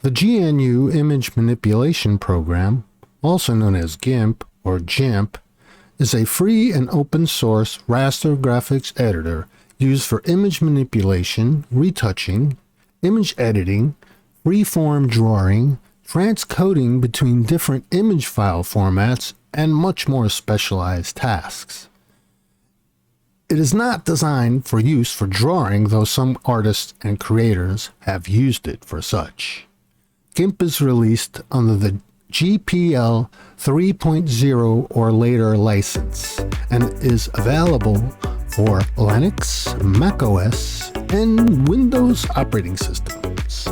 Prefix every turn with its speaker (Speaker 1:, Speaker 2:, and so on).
Speaker 1: The GNU Image Manipulation Program, also known as GIMP or GIMP, is a free and open source raster graphics editor used for image manipulation, retouching, image editing, freeform drawing, transcoding between different image file formats, and much more specialized tasks. It is not designed for use for drawing, though some artists and creators have used it for such. GIMP is released under the GPL 3.0 or later license and is available for Linux, macOS, and Windows operating systems.